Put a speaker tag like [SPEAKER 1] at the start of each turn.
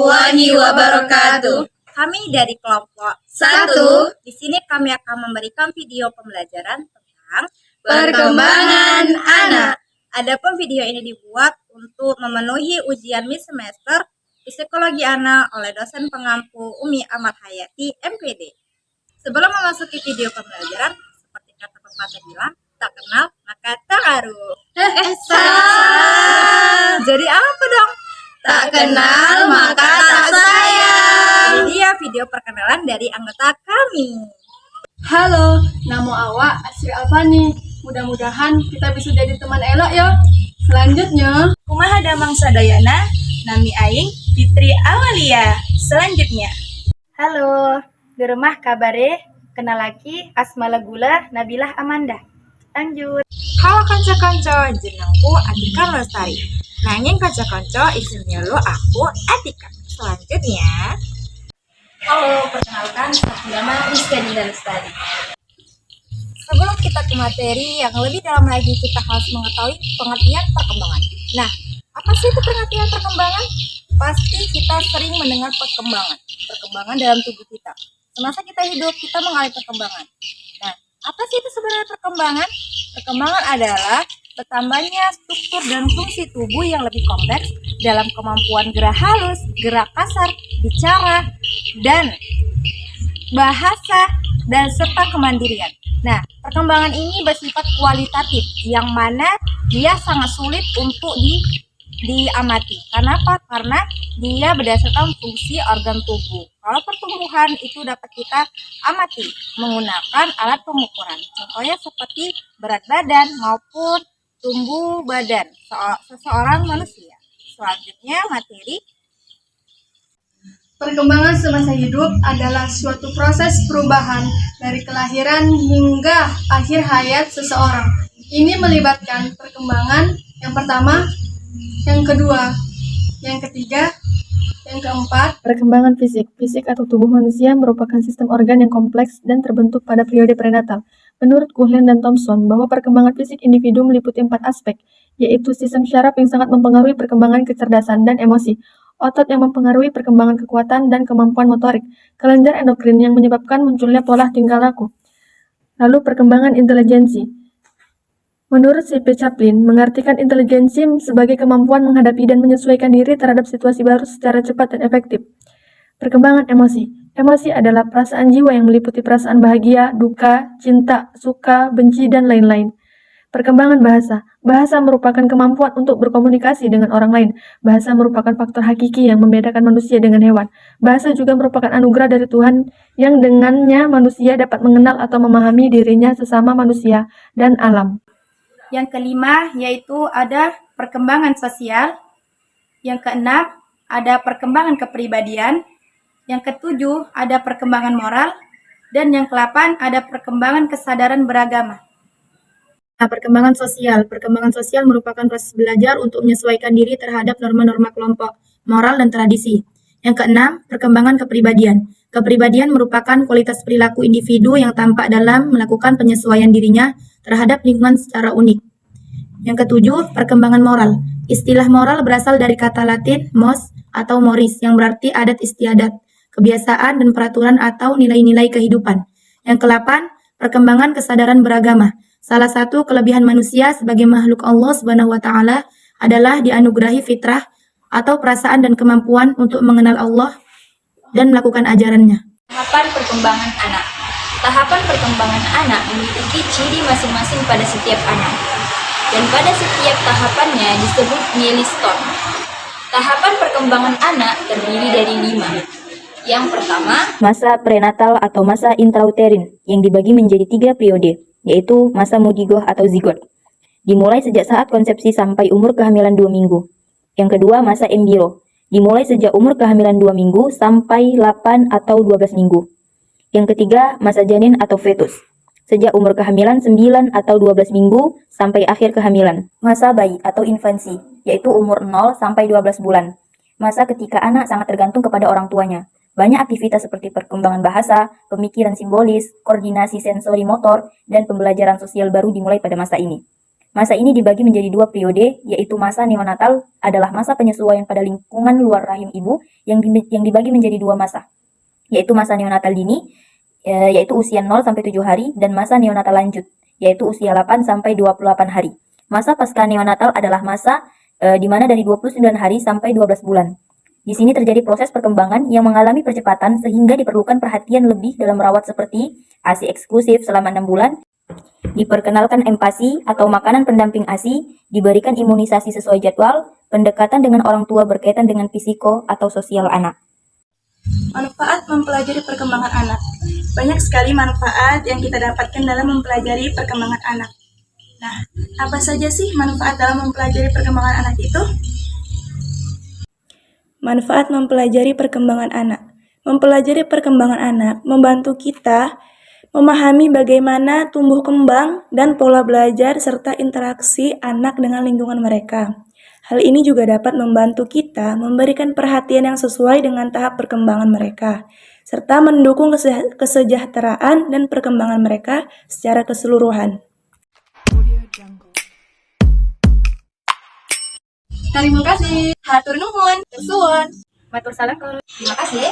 [SPEAKER 1] warahmatullahi wabarakatuh.
[SPEAKER 2] Kami dari kelompok
[SPEAKER 1] 1.
[SPEAKER 2] Di sini kami akan memberikan video pembelajaran tentang
[SPEAKER 1] Perkembangan anak.
[SPEAKER 2] Adapun video ini dibuat untuk memenuhi ujian mid semester psikologi anak oleh dosen pengampu Umi Ahmad Hayati, MPD. Sebelum memasuki video pembelajaran, seperti kata pepatah bilang, tak kenal maka tak aruh.
[SPEAKER 1] Salah.
[SPEAKER 2] Jadi apa dong?
[SPEAKER 1] Tak kenal maka tak sayang.
[SPEAKER 2] Ini dia video perkenalan dari anggota kami.
[SPEAKER 3] Halo, nama awak Asri Alfani. Mudah-mudahan kita bisa jadi teman elok ya. Selanjutnya,
[SPEAKER 4] Kumaha damang sadayana, nami aing Fitri Awalia. Selanjutnya,
[SPEAKER 2] Halo, di rumah kabare, kenal lagi Asmala Gula Nabilah Amanda. Lanjut.
[SPEAKER 4] halo kanca-kanca, jenengku Atika Lestari. Nanyeng kanca-kanca, isinya lo aku Atika. Selanjutnya,
[SPEAKER 1] Halo, perkenalkan aku nama Rizka Dinda Lestari.
[SPEAKER 4] sebelum kita ke materi yang lebih dalam lagi, kita harus mengetahui pengertian perkembangan. Nah, apa sih itu pengertian perkembangan? Pasti kita sering mendengar perkembangan dalam tubuh kita. Semasa kita hidup, kita mengalami perkembangan. Nah, apa sih itu sebenarnya perkembangan? Perkembangan adalah bertambahnya struktur dan fungsi tubuh yang lebih kompleks dalam kemampuan gerak halus, gerak kasar, bicara, dan bahasa, dan serta kemandirian. Nah, perkembangan ini bersifat kualitatif, yang mana dia sangat sulit untuk diamati. Kenapa? Karena dia berdasarkan fungsi organ tubuh. Kalau pertumbuhan itu dapat kita amati menggunakan alat pengukuran. Contohnya seperti berat badan maupun tumbuh badan seseorang manusia. Selanjutnya materi.
[SPEAKER 3] perkembangan semasa hidup adalah suatu proses perubahan dari kelahiran hingga akhir hayat seseorang. Ini melibatkan perkembangan yang pertama, yang kedua, yang ketiga, yang keempat.
[SPEAKER 5] Perkembangan fisik. Fisik atau tubuh manusia merupakan sistem organ yang kompleks dan terbentuk pada periode prenatal. Menurut Kuhlen dan Thompson, bahwa perkembangan fisik individu meliputi 4 aspek, yaitu sistem syaraf yang sangat mempengaruhi perkembangan kecerdasan dan emosi, otot yang mempengaruhi perkembangan kekuatan dan kemampuan motorik, kelenjar endokrin yang menyebabkan munculnya pola tingkah laku. Lalu perkembangan intelijensi. Menurut C.P. Chaplin, mengartikan intelijensi sebagai kemampuan menghadapi dan menyesuaikan diri terhadap situasi baru secara cepat dan efektif. Perkembangan emosi. Emosi adalah perasaan jiwa yang meliputi perasaan bahagia, duka, cinta, suka, benci, dan lain-lain. Perkembangan bahasa. Bahasa merupakan kemampuan untuk berkomunikasi dengan orang lain. Bahasa merupakan faktor hakiki yang membedakan manusia dengan hewan. Bahasa juga merupakan anugerah dari Tuhan yang dengannya manusia dapat mengenal atau memahami dirinya sesama manusia dan alam.
[SPEAKER 2] Yang kelima yaitu ada perkembangan sosial. Yang keenam ada perkembangan kepribadian. Yang ketujuh ada perkembangan moral. Dan yang ke-8 ada perkembangan kesadaran beragama.
[SPEAKER 5] Nah, perkembangan sosial. Perkembangan sosial merupakan proses belajar untuk menyesuaikan diri terhadap norma-norma kelompok, moral, dan tradisi. Yang keenam, perkembangan kepribadian. Kepribadian merupakan kualitas perilaku individu yang tampak dalam melakukan penyesuaian dirinya terhadap lingkungan secara unik. Yang ketujuh, perkembangan moral. Istilah moral berasal dari kata Latin mos atau moris yang berarti adat istiadat, kebiasaan dan peraturan atau nilai-nilai kehidupan. Yang ke-8, perkembangan kesadaran beragama. Salah satu kelebihan manusia sebagai makhluk Allah Subhanahu wa taala adalah dianugerahi fitrah atau perasaan dan kemampuan untuk mengenal Allah dan melakukan ajarannya.
[SPEAKER 1] Tahapan perkembangan anak. Tahapan perkembangan anak memiliki ciri masing-masing pada setiap anak. Dan pada setiap tahapannya disebut milestone. Tahapan perkembangan anak terdiri dari 5. Yang pertama,
[SPEAKER 6] masa prenatal atau masa intrauterin yang dibagi menjadi 3 periode, yaitu masa mudigoh atau zigot. Dimulai sejak saat konsepsi sampai umur kehamilan 2 minggu. Yang kedua, masa embrio. Dimulai sejak umur kehamilan 2 minggu sampai 8 atau 12 minggu. Yang ketiga, masa janin atau fetus. Sejak umur kehamilan 9 atau 12 minggu sampai akhir kehamilan. Masa bayi atau infansi, yaitu umur 0 sampai 12 bulan. Masa ketika anak sangat tergantung kepada orang tuanya. Banyak aktivitas seperti perkembangan bahasa, pemikiran simbolis, koordinasi sensori motor, dan pembelajaran sosial baru dimulai pada masa ini. Masa ini dibagi menjadi 2 periode, yaitu masa neonatal adalah masa penyesuaian pada lingkungan luar rahim ibu yang dibagi menjadi 2 masa, yaitu masa neonatal dini, yaitu usia 0 sampai 7 hari, dan masa neonatal lanjut, yaitu usia 8 sampai 28 hari. Masa pasca neonatal adalah masa di mana dari 29 hari sampai 12 bulan. Di sini terjadi proses perkembangan yang mengalami percepatan sehingga diperlukan perhatian lebih dalam merawat seperti ASI eksklusif selama 6 bulan, diperkenalkan empasi atau makanan pendamping ASI, diberikan imunisasi sesuai jadwal, pendekatan dengan orang tua berkaitan dengan fisiko atau sosial anak.
[SPEAKER 7] Manfaat mempelajari perkembangan anak. Banyak sekali manfaat yang kita dapatkan dalam mempelajari perkembangan anak. Nah, apa saja sih manfaat dalam mempelajari perkembangan anak itu? Manfaat mempelajari perkembangan anak. Mempelajari perkembangan anak membantu kita memahami bagaimana tumbuh kembang dan pola belajar serta interaksi anak dengan lingkungan mereka. Hal ini juga dapat membantu kita memberikan perhatian yang sesuai dengan tahap perkembangan mereka, serta mendukung kesejahteraan dan perkembangan mereka secara keseluruhan.
[SPEAKER 3] Terima kasih. Hatur nuhun.
[SPEAKER 1] Suwun.
[SPEAKER 2] Matur salam.
[SPEAKER 1] Terima kasih.